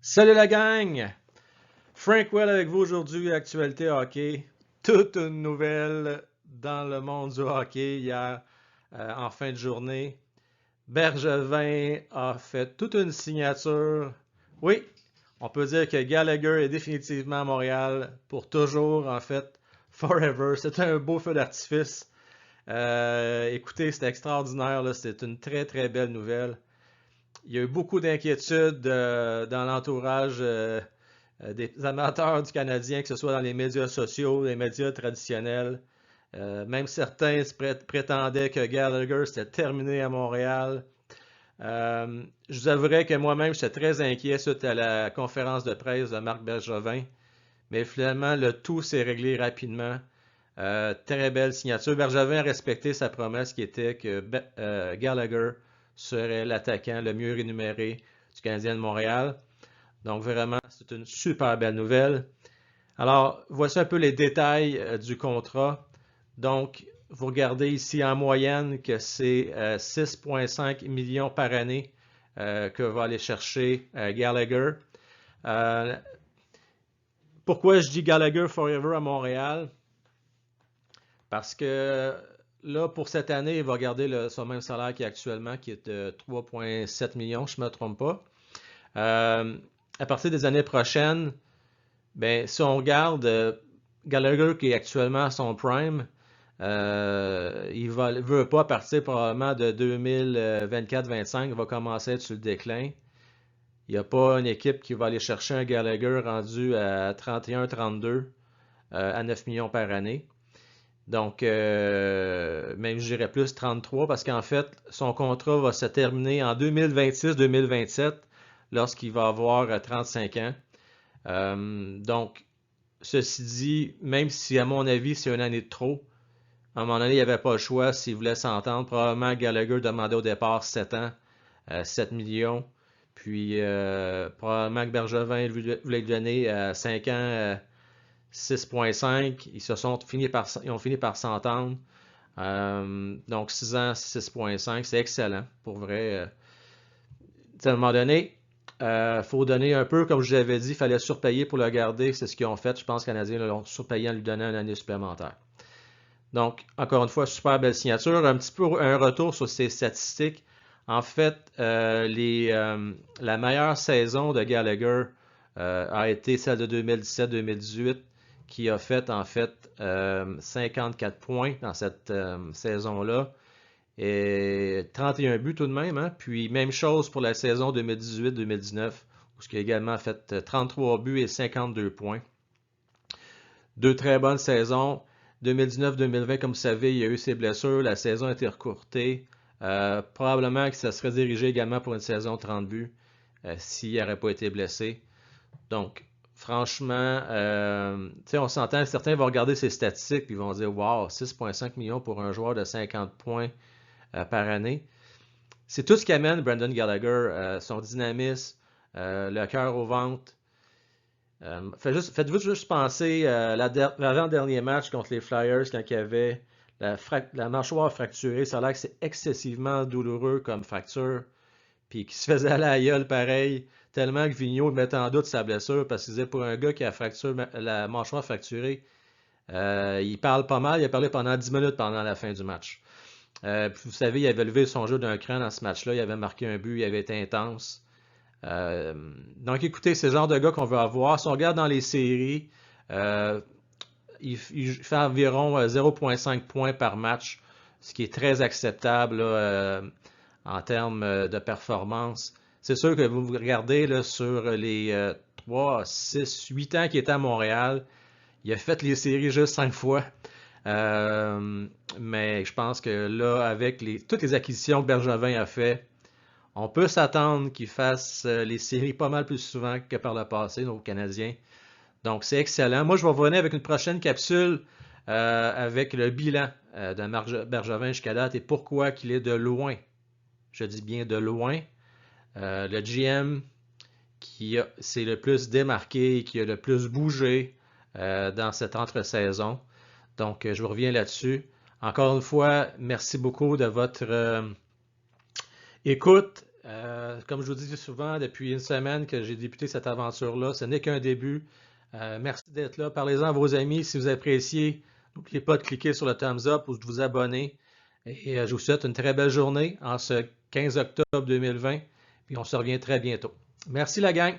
Salut la gang! Frank Well avec vous aujourd'hui, actualité hockey. Toute une nouvelle dans le monde du hockey hier en fin de journée. Bergevin a fait toute une signature. Oui, on peut dire que Gallagher est définitivement à Montréal pour toujours, en fait, forever. C'est un beau feu d'artifice. Écoutez, c'est extraordinaire, là. C'est une très très belle nouvelle. Il y a eu beaucoup d'inquiétudes dans l'entourage des amateurs du Canadien, que ce soit dans les médias sociaux, les médias traditionnels. Même certains prétendaient que Gallagher s'était terminé à Montréal. Je vous avouerai que moi-même, j'étais très inquiet suite à la conférence de presse de Marc Bergevin. Mais finalement, le tout s'est réglé rapidement. Très belle signature. Bergevin a respecté sa promesse qui était que Gallagher serait l'attaquant le mieux rémunéré du Canadien de Montréal. Donc vraiment, c'est une super belle nouvelle. Alors, voici un peu les détails du contrat. Donc, vous regardez ici en moyenne que c'est 6,5 millions par année que va aller chercher Gallagher. Euh, Pourquoi je dis Gallagher Forever à Montréal? Parce que là, pour cette année, il va garder son même salaire qu'il a actuellement, qui est de 3,7 millions, je ne me trompe pas. À partir des années prochaines, ben, si on regarde Gallagher qui est actuellement à son prime, il ne veut pas partir probablement de 2024-25, il va commencer à être sur le déclin. Il n'y a pas une équipe qui va aller chercher un Gallagher rendu à 31-32 à 9 millions par année. Donc, même je dirais plus 33 parce qu'en fait, son contrat va se terminer en 2026-2027 lorsqu'il va avoir 35 ans. Donc, ceci dit, même si à mon avis c'est une année de trop, à un moment donné, il n'y avait pas le choix s'il voulait s'entendre. Probablement Gallagher demandait au départ 7 ans, 7 millions. Puis probablement que Bergevin voulait lui donner 5 ans, 6,5. Ils ont fini par s'entendre. Donc 6 ans, 6,5, c'est excellent. Pour vrai, à un moment donné, il faut donner un peu, comme je l'avais dit, il fallait surpayer pour le garder. C'est ce qu'ils ont fait. Je pense que les Canadiens l'ont surpayé en lui donnant une année supplémentaire. Donc, encore une fois, super belle signature. Un petit peu un retour sur ses statistiques. En fait, la meilleure saison de Gallagher a été celle de 2017-2018, qui a fait en fait 54 points dans cette saison-là et 31 buts tout de même. Hein? Puis même chose pour la saison 2018-2019, où il a également fait 33 buts et 52 points. Deux très bonnes saisons. 2019-2020, comme vous savez, il y a eu ses blessures. La saison a été recourtée. Probablement que ça serait dirigé également pour une saison 30 buts s'il n'aurait pas été blessé. Donc, franchement, on s'entend, certains vont regarder ses statistiques et vont dire wow, 6,5 millions pour un joueur de 50 points par année. C'est tout ce qu'amène Brendan Gallagher, son dynamisme, le cœur au ventre. Faites-vous juste penser à l'avant-dernier match contre les Flyers quand il y avait la mâchoire fracturée. Ça a l'air que c'est excessivement douloureux comme fracture. Puis qui se faisait aller à la gueule pareil, tellement que Vigneault mettait en doute sa blessure parce qu'il disait pour un gars qui a la mâchoire fracturée, il parle pas mal. Il a parlé pendant 10 minutes pendant la fin du match. Vous savez, il avait levé son jeu d'un cran dans ce match-là. Il avait marqué un but, il avait été intense. Donc, écoutez, c'est le genre de gars qu'on veut avoir. Si on regarde dans les séries, il fait environ 0,5 points par match, ce qui est très acceptable là, en termes de performance. C'est sûr que vous regardez là, sur les 3, 6, 8 ans qu'il était à Montréal, il a fait les séries juste 5 fois. Mais je pense que là, avec toutes les acquisitions que Bergevin a fait, on peut s'attendre qu'il fasse les séries pas mal plus souvent que par le passé, nos Canadiens. Donc, c'est excellent. Moi, je vais revenir avec une prochaine capsule avec le bilan de Marc Bergevin jusqu'à date et pourquoi qu'il est de loin. Je dis bien de loin. Le GM qui s'est le plus démarqué, qui a le plus bougé dans cette entre-saison. Donc, je vous reviens là-dessus. Encore une fois, merci beaucoup de votre écoute. Comme je vous dis souvent, depuis une semaine que j'ai débuté cette aventure-là, ce n'est qu'un début. Merci d'être là. Parlez-en à vos amis si vous appréciez. N'oubliez pas de cliquer sur le thumbs up ou de vous abonner. Et je vous souhaite une très belle journée en ce 15 octobre 2020. Puis on se revient très bientôt. Merci la gang!